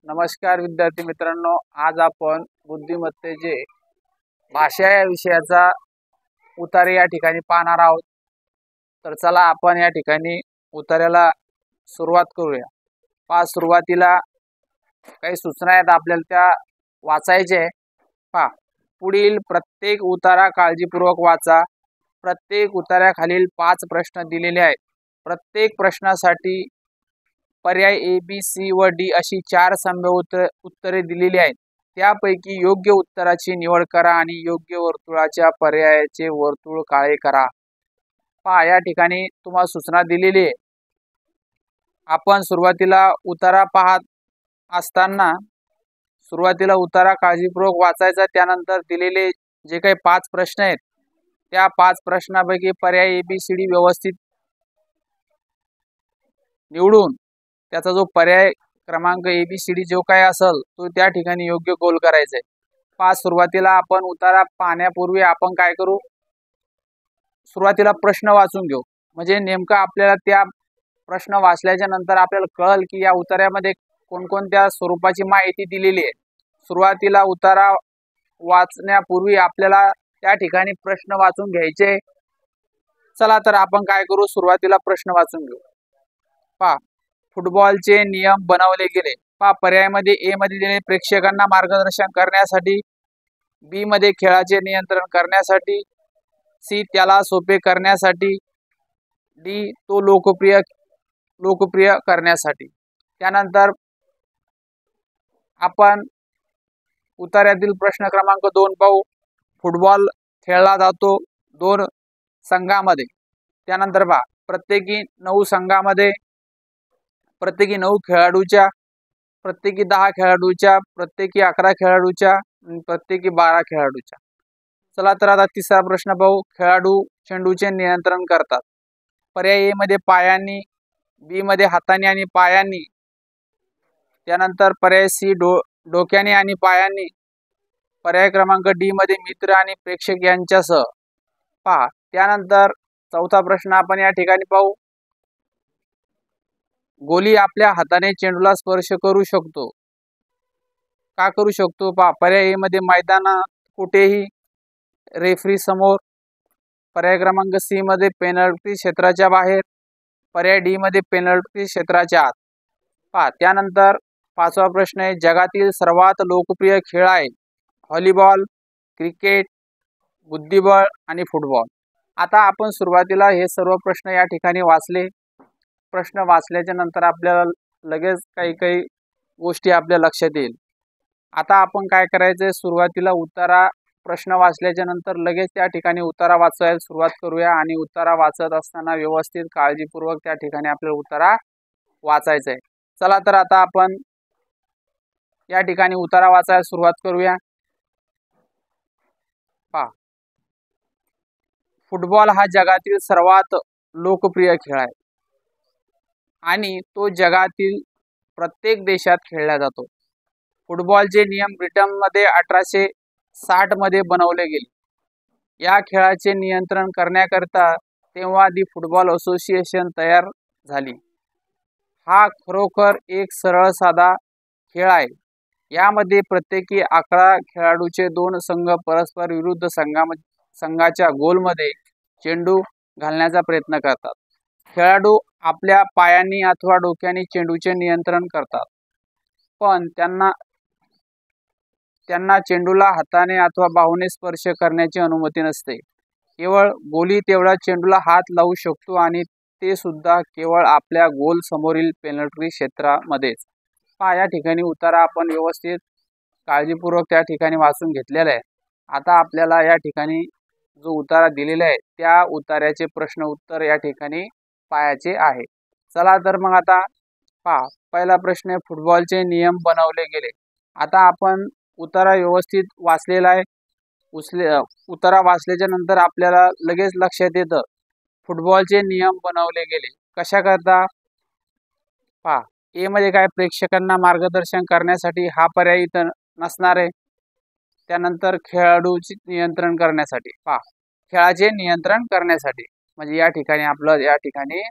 नमस्कार विद्यार्थी मित्रांनो, आज आपण बुद्धिमत्तेचे भाषा या विषयाचा उतारे या ठिकाणी पाहणार आहोत। तर चला आपण या ठिकाणी उतार्याला सुरुवात करूया। सुरुवातीला काही सूचना आहेत आपल्याला त्या वाचायचे। पुढील प्रत्येक उतारा काळजीपूर्वक वाचा। प्रत्येक उतार्याखालील 5 प्रश्न दिलेले आहेत। प्रत्येक प्रश्नासाठी पर्याय ए बी सी व डी अशी 4 संभाव्य उत्तरे दिलेली आहेत। त्यापैकी योग्य उत्तराची निवड करा आणि योग्य वर्तुळाच्या पर्यायाचे वर्तुळ काळे करा। या ठिकाणी तुम्हाला सूचना दिलेली आहे। आपण सुरुवातीला उतारा पाहत असताना सुरुवातीला उतारा काळजीपूर्वक वाचायचा। त्यानंतर दिलेले जे काही 5 प्रश्न आहेत त्या 5 प्रश्नांपैकी पर्याय ए बी सी डी व्यवस्थित निवडून त्याचा जो पर्याय क्रमांक ए बी सी डी जो काय असेल तो त्या ठिकाणी योग्य गोल करायचा आहे। सुरुवातीला आपण उतारा पाहण्यापूर्वी आपण काय करू, सुरुवातीला प्रश्न वाचून घेऊ। म्हणजे नेमका आपल्याला त्या प्रश्न वाचल्याच्या नंतर आपल्याला कळेल की या उतार्यामध्ये कोणकोणत्या स्वरूपाची माहिती दिलेली आहे। सुरुवातीला उतारा वाचण्यापूर्वी आपल्याला त्या ठिकाणी प्रश्न वाचून घ्यायचे। चला तर आपण काय करू, सुरुवातीला प्रश्न वाचून घेऊ। फुटबॉलचे नियम बनवले गेले। पर्यायामध्ये ए मध्ये दिलेले प्रेक्षकांना मार्गदर्शन करण्यासाठी, बी मध्ये खेळाचे नियंत्रण करण्यासाठी, सी त्याला सोपे करण्यासाठी, डी तो लोकप्रिय करण्यासाठी। त्यानंतर आपण उतार्यातील प्रश्न क्रमांक 2 पाहू। फुटबॉल खेळला जातो 2 संघामध्ये। त्यानंतर प्रत्येकी 9 संघामध्ये प्रत्येकी 9 खेळाडूच्या, प्रत्येकी 10 खेळाडूच्या, प्रत्येकी 11 खेळाडूच्या, प्रत्येकी 12 खेळाडूच्या। चला तर आता तिसरा प्रश्न पाहू। खेळाडू चेंडूचे नियंत्रण करतात। पर्याय ए मध्ये पायांनी, बी मध्ये हाताने आणि पायांनी, त्यानंतर पर्याय सी डोक्याने आणि पायांनी, पर्याय क्रमांक डी मध्ये मित्र आणि प्रेक्षक यांच्यासह। त्यानंतर चौथा प्रश्न आपण या ठिकाणी पाहू। गोली आपल्या हाताने चेंडूला स्पर्श करू शकतो, का करू शकतो? पर्याय ए मध्ये मैदानात कुठेही, रेफरी समोर, पर्याय क्रमांक सी मध्ये पेनल्टी क्षेत्राच्या बाहेर, पर्याय डी मध्ये पेनल्टी क्षेत्राच्या आत। त्यानंतर 5वा प्रश्न आहे, जगातील सर्वात लोकप्रिय खेळ आहे व्हॉलीबॉल, क्रिकेट, बुद्धिबळ आणि फुटबॉल। आता आपण सुरुवातीला हे सर्व प्रश्न या ठिकाणी वाचले। प्रश्न वाचल्याच्या नंतर आपल्याला लगेच काही गोष्टी आपल्या लक्षात येईल। आता आपण काय करायचं, सुरुवातीला उतारा प्रश्न वाचल्याच्या नंतर लगेच त्या ठिकाणी उतारा वाचायला सुरुवात करूया आणि उतारा वाचत असताना व्यवस्थित काळजीपूर्वक त्या ठिकाणी आपल्याला उतारा वाचायचा आहे। चला तर आता आपण या ठिकाणी उतारा वाचायला सुरुवात करूया। फुटबॉल हा जगातील सर्वात लोकप्रिय खेळ आहे आणि तो जगातील प्रत्येक देशात खेळला जातो। फुटबॉलचे नियम ब्रिटनमध्ये 1860 मध्ये बनवले गेले। या खेळाचे नियंत्रण करण्याकरता तेव्हा दी फुटबॉल असोसिएशन तयार झाली। हा खरोखर एक सरळ साधा खेळ आहे। यामध्ये प्रत्येकी 11 खेळाडूचे 2 संघ परस्पर विरुद्ध संघाच्या गोलमध्ये चेंडू घालण्याचा प्रयत्न करतात। खेळाडू आपल्या पायांनी अथवा डोक्याने चेंडूचे नियंत्रण करतात, पण त्यांना चेंडूला हाताने अथवा बाहूने स्पर्श करण्याची अनुमती नसते। केवळ गोली तेवढा चेंडूला हात लावू शकतो आणि ते सुद्धा केवळ आपल्या गोल समोरील पेनल्टी क्षेत्रामध्येच। या ठिकाणी उतारा आपण व्यवस्थित काळजीपूर्वक त्या ठिकाणी वाचून घेतलेला आहे। आता आपल्याला या ठिकाणी जो उतारा दिलेला आहे त्या उतार्याचे प्रश्न उत्तर या ठिकाणी पाहायचे आहे। चला तर मग आता पहिला प्रश्न आहे, फुटबॉलचे नियम बनवले गेले। आता आपण उतारा व्यवस्थित वाचलेला आहे। उतारा वाचल्याच्या नंतर आपल्याला लगेच लक्षात येतं फुटबॉलचे नियम बनवले गेले कशा करता। ए मध्ये काय, प्रेक्षकांना मार्गदर्शन करण्यासाठी, हा पर्याय इथं नसणार आहे। त्यानंतर खेळाडूचे नियंत्रण करण्यासाठी, खेळाचे नियंत्रण करण्यासाठी, म्हणजे या ठिकाणी आपलं या ठिकाणी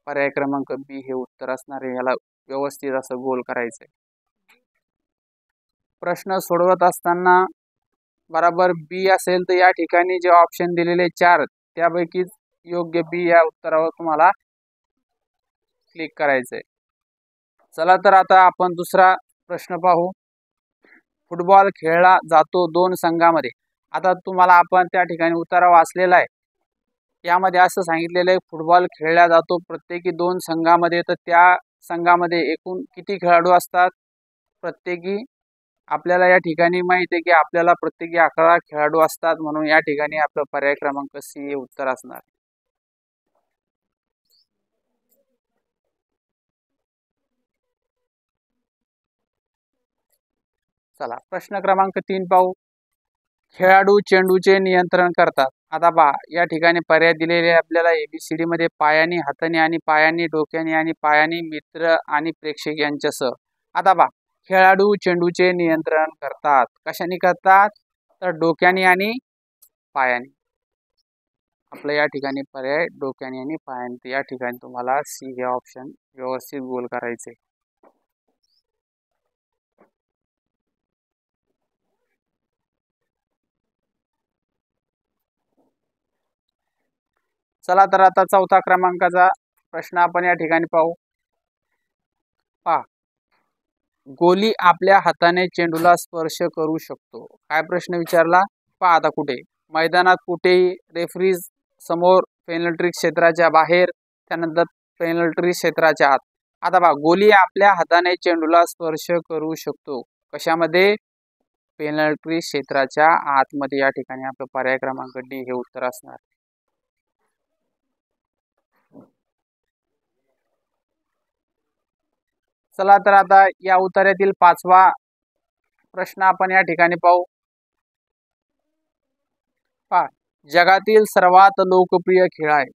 पर्याय क्रमांक बी हे उत्तर असणार आहे। याला व्यवस्थित असं गोल करायचं आहे। प्रश्न सोडवत असताना बरोबर बी असेल तर या ठिकाणी जे ऑप्शन दिलेले 4 त्यापैकी योग्य बी या उत्तरावर तुम्हाला क्लिक करायचंय। चला तर आता आपण दुसरा प्रश्न पाहू। फुटबॉल खेळला जातो 2 संघामध्ये। आता तुम्हाला आपण त्या ठिकाणी उत्तर वाचलेला आहे। यामध्ये असं सांगितलेलं आहे फुटबॉल खेळला जातो प्रत्येकी 2 संघामध्ये, तर त्या संघामध्ये एकूण किती खेळाडू असतात? प्रत्येकी आपल्याला या ठिकाणी माहिती आहे की आपल्याला प्रत्येकी 11 खेळाडू असतात, म्हणून या ठिकाणी आपलं पर्याय क्रमांक सी हे उत्तर असणार। चला प्रश्न क्रमांक 3 पाहू। खेळाडू चेंडूचे नियंत्रण करतात। आता पहा या ठिकाणी पर्याय दिलेले आपल्याला ABCD मध्ये पायानी, हाताने आणि पायानी, डोक्याने आणि पायानी, मित्र आणि प्रेक्षक यांच्यासह। आता पहा खेळाडू चेंडूचे नियंत्रण करतात, कशाने करतात? तर डोक्याने आणि पायाने। आपलं या ठिकाणी पर्याय डोक्याने आणि पायाने, या ठिकाणी तुम्हाला सी हे ऑप्शन व्यवस्थित गोल करायचे। चला तर आता 4था क्रमांकाचा प्रश्न आपण या ठिकाणी पाहू। पहा गोली आपल्या हाताने चेंडूला स्पर्श करू शकतो। काय प्रश्न विचारला? पहा आता कुठे? मैदानात कुठेही, रेफरीज समोर, पेनल्टी क्षेत्राच्या बाहेर, त्यानंतर पेनल्टी क्षेत्राच्या आत। आता पहा गोली आपल्या हाताने चेंडूला स्पर्श करू शकतो, कशामध्ये? पेनल्टी क्षेत्राच्या आतमध्ये। या ठिकाणी आपलं पर्याय क्रमांक डी हे उत्तर असणार। चला तर आता या उत्तरातील 5वा प्रश्न आपण या ठिकाणी पाहू। पहा जगातील सर्वात लोकप्रिय खेळ आहे।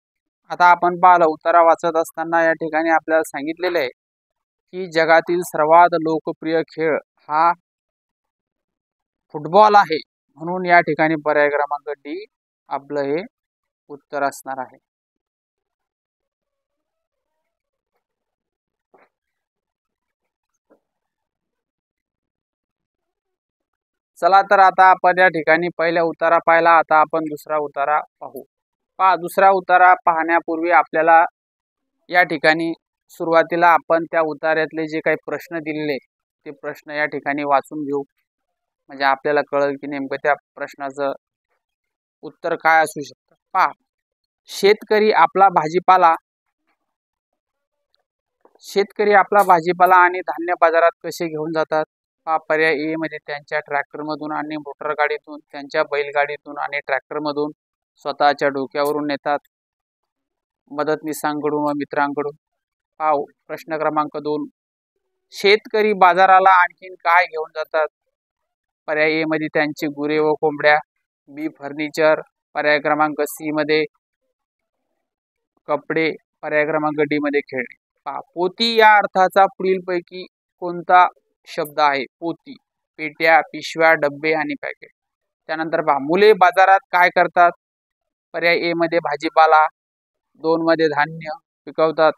आता आपण पाहिलं उत्तर वाचत असताना या ठिकाणी आपल्याला सांगितलेले आहे की जगातील सर्वात लोकप्रिय खेळ हा फुटबॉल आहे, म्हणून या ठिकाणी पर्याय क्रमांक डी आपलं हे उत्तर असणार आहे। चला तर आता आपण या ठिकाणी पहिला उत्तरा पाहिला, आता आपण दुसरा उत्तरा पाहू। पहा दुसरा उत्तरा पाहण्यापूर्वी आपल्याला या ठिकाणी सुरुवातीला आपण त्या उत्तरातले जे काही प्रश्न दिलेले ते प्रश्न या ठिकाणी वाचून घेऊ, म्हणजे आपल्याला कळेल की नेमकं त्या प्रश्नाचं उत्तर काय असू शकतं। पहा शेतकरी आपला भाजीपाला आणि धान्य बाजारात कसे घेऊन जातात? पर्याय ए मध्ये त्यांच्या ट्रॅक्टर मधून आणि मोटर गाडीतून, त्यांच्या बैलगाडीतून आणि ट्रॅक्टर मधून, स्वतःच्या डोक्यावरून नेतात, मदतनीसांकडून व मित्रांकडून। प्रश्न क्रमांक 2 शेतकरी बाजाराला आणखीन काय घेऊन जातात? पर्याय ए मध्ये त्यांची गुरे व कोंबड्या, बी फर्निचर, पर्याय क्रमांक सी मध्ये कपडे, पर्याय क्रमांक डी मध्ये खेळणे। पोती या अर्थाचा पुढीलपैकी कोणता शब्द आहे? पोती, पेट्या, पिशव्या, डब्बे आणि पॅकेट। त्यानंतर पहा मुले बाजारात काय करतात? पर्याय ए मध्ये भाजीपाला, 2 मध्ये धान्य पिकवतात,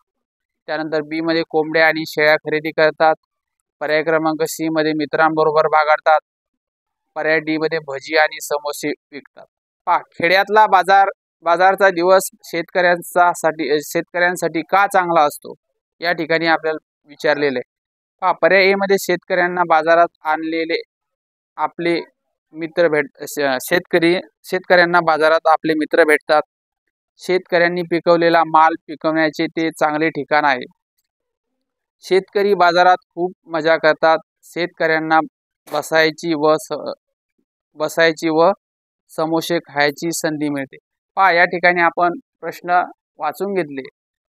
त्यानंतर बी मध्ये कोंबड्या आणि शेळ्या खरेदी करतात, पर्याय क्रमांक सी मध्ये मित्रांबरोबर बागडतात, पर्याय डी मध्ये भजी आणि समोसे विकतात। पहा खेड्यातला बाजारचा दिवस शेतकऱ्यांसाठी का चांगला असतो? या ठिकाणी आपल्याला विचारलेले आहे। पहा पर्याय ए मध्ये शेतकऱ्यांना बाजारात आणलेले आपले मित्र शेतकऱ्यांना बाजारात आपले मित्र भेटतात, शेतकऱ्यांनी पिकवलेला माल पिकवण्याचे ते चांगले ठिकाण आहे, शेतकरी बाजारात खूप मजा करतात, शेतकऱ्यांना बसायची व समोसे खायची संधी मिळते। पहा या ठिकाणी आपण प्रश्न वाचून घेतले।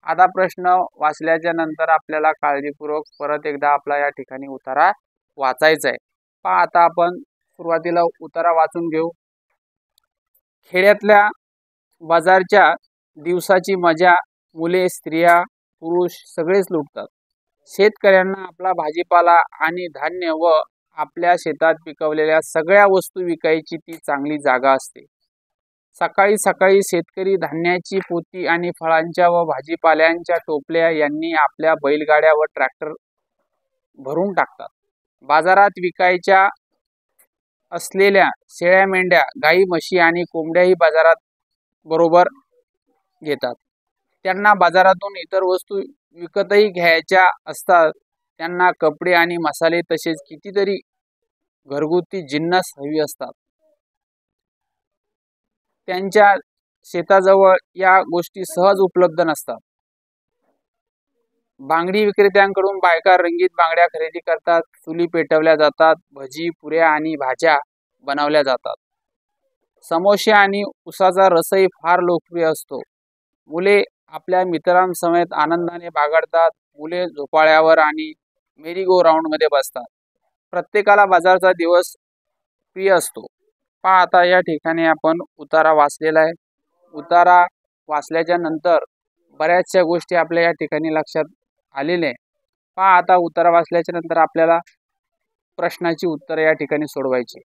आता प्रश्न वाचल्याच्या नंतर आपल्याला काळजीपूर्वक परत एकदा आपला या ठिकाणी उत्तरा वाचायचा आहे। पहा आता आपण सुरुवातीला उत्तरा वाचून घेऊ। खेड्यातल्या बाजारच्या दिवसाची मजा मुले, स्त्रिया, पुरुष सगळेच लुटतात। शेतकऱ्यांना आपला भाजीपाला आणि धान्य व आपल्या शेतात पिकवलेल्या सगळ्या वस्तू विकायची ती चांगली जागा असते। सकाळी सकाळी शेतकरी धान्याची पोती आणि फळांच्या व भाजीपाल्याच्या टोपल्या यांनी आपल्या बैलगाड्या व ट्रॅक्टर भरून टाकतात। बाजारात विकायच्या असलेल्या शेळ्या, मेंढ्या, गाई, म्हशी आणि कोंबड्याही बाजारात बरोबर घेतात. त्यांना बाजारातून इतर वस्तू विकतही घ्यायच्या असतात. त्यांना कपडे आणि मसाले तसेच कितीतरी घरगुती जिन्नस हवी असतात. त्यांच्या शेताजवळ या गोष्टी सहज उपलब्ध नसतात. बांगडी विक्रेत्यांकडून बायका रंगीत बांगड्या खरेदी करतात. चुली पेटवल्या जातात. भजी, पुऱ्या आणि भाज्या बनवल्या जातात. समोसे आणि उसाचा रसही फार लोकप्रिय असतो. मुले आपल्या मित्रांसमवेत आनंदाने बागडतात. मुले झोपाळ्यावर आणि मेरी गो राऊंडमध्ये बसतात. प्रत्येकाला बाजारचा दिवस प्रिय असतो. पहा आता या ठिकाणी आपण उतारा वाचलेला आहे. उतारा वाचल्याच्या नंतर बऱ्याचशा गोष्टी आपल्या या ठिकाणी लक्षात आलेल्या आहे. पहा आता उतारा वाचल्याच्या नंतर आपल्याला प्रश्नाची उत्तरे या ठिकाणी सोडवायची.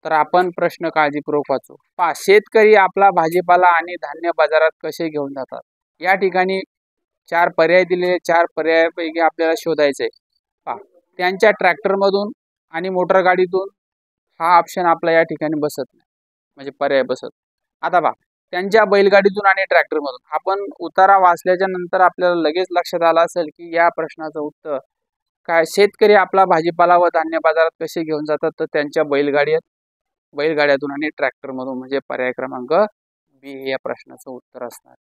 तर आपण प्रश्न काळजीपूर्वक वाचू. पहा, शेतकरी आपला भाजीपाला आणि धान्य बाजारात कसे घेऊन जातात? या ठिकाणी 4 पर्याय दिलेले. 4 पर्यायापैकी आपल्याला शोधायचे. पहा, त्यांच्या ट्रॅक्टरमधून आणि मोटर गाडीतून हा ऑप्शन आपला या ठिकाणी बसत नाही, म्हणजे पर्याय बसत. आता पहा, त्यांच्या बैलगाडीतून आणि ट्रॅक्टरमधून. आपण उतारा वाचल्याच्या नंतर आपल्याला लगेच लक्षात आलं असेल की या प्रश्नाचं उत्तर काय. शेतकरी आपला भाजीपाला व धान्य बाजारात कसे घेऊन जातात? तर त्यांच्या बैलगाड्यातून आणि ट्रॅक्टरमधून, म्हणजे पर्याय क्रमांक बी हे या प्रश्नाचं उत्तर असणार.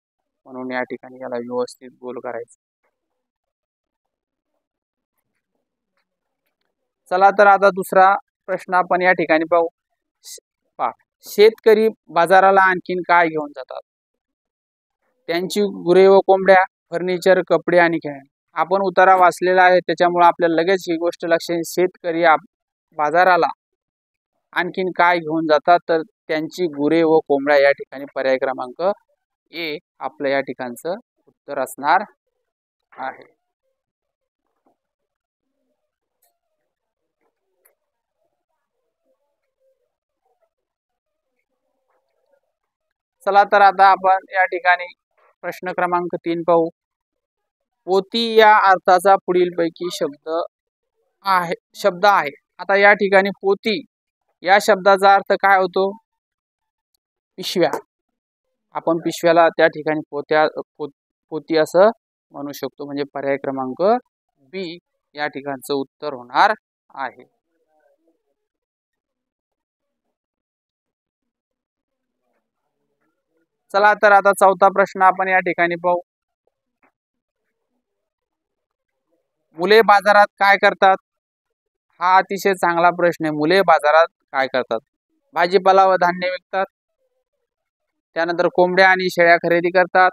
म्हणून या ठिकाणी याला व्यवस्थित गोल करायचं. चला तर आता दुसरा प्रश्न आपण या ठिकाणी पाहू. पहा, शेतकरी बाजाराला आणखीन काय घेऊन जातात? त्यांची गुरे व कोंबड्या, फर्निचर, कपडे आणि खेळणी. आपण उतारा वाचलेला आहे त्याच्यामुळे आपल्याला लगेच ही गोष्ट लक्षात येईल. शेतकरी बाजाराला आणखीन काय घेऊन जातात? तर त्यांची गुरे व कोंबड्या. या ठिकाणी पर्याय क्रमांक ए आपलं या ठिकाणचं उत्तर असणार आहे. चला तर आता आपण या ठिकाणी प्रश्न क्रमांक 3 पाहू. पोती या अर्थाचा पुढीलपैकी शब्द आहे. आता या ठिकाणी पोती या शब्दाचा अर्थ काय होतो? पिशव्या. आपण पिशव्याला त्या ठिकाणी पोती असं म्हणू शकतो. म्हणजे पर्याय क्रमांक बी या ठिकाणचं उत्तर होणार आहे. चला तर आता चौथा प्रश्न आपण या ठिकाणी पाहू. मुले बाजारात काय करतात? हा अतिशय चांगला प्रश्न आहे. मुले बाजारात काय करतात? भाजीपाला व धान्य विकतात. त्यानंतर कोंबड्या आणि शेळ्या खरेदी करतात.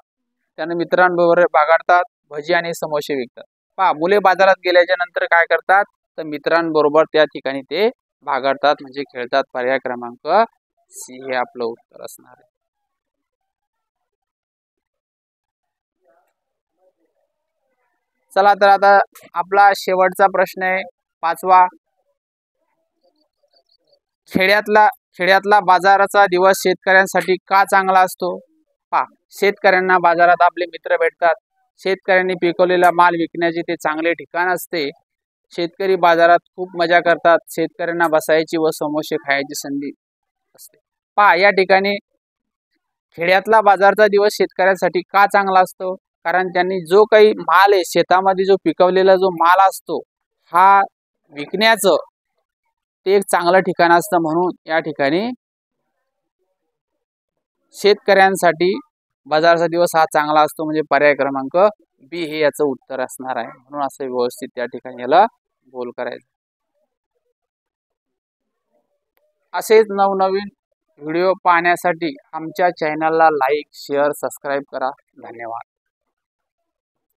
त्यानंतर मित्रांबरोबर बागडतात. भजी आणि समोसे विकतात. पहा, मुले बाजारात गेल्याच्या नंतर काय करतात? तर मित्रांबरोबर त्या ठिकाणी ते बागडतात, म्हणजे खेळतात. पर्याय क्रमांक सी हे आपलं उत्तर असणार आहे. चला तर आता आपला शेवटचा प्रश्न आहे 5वा. खेड्यातला बाजाराचा दिवस शेतकऱ्यांसाठी का चांगला असतो? पहा, शेतकऱ्यांना बाजारात आपले मित्र भेटतात. शेतकऱ्यांनी पिकवलेला माल विकण्याचे ते चांगले ठिकाण असते. शेतकरी बाजारात खूप मजा करतात. शेतकऱ्यांना बसायची व समोसे खायची संधी असते. पहा, या ठिकाणी खेड्यातला बाजारचा दिवस शेतकऱ्यांसाठी का चांगला असतो? कारण त्यांनी जो काही माल आहे, शेतामध्ये जो पिकवलेला जो माल असतो, हा विकण्याचं ते एक चांगलं ठिकाण असतं. म्हणून या ठिकाणी शेतकऱ्यांसाठी बाजाराचा दिवस हा चांगला असतो. म्हणजे पर्याय क्रमांक बी हे याचं उत्तर असणार आहे. म्हणून असं व्यवस्थित त्या ठिकाणी याला गोल करायचं. असेच नवनवीन व्हिडिओ पाहण्यासाठी आमच्या चॅनलला लाईक, शेअर, सबस्क्राईब करा. धन्यवाद.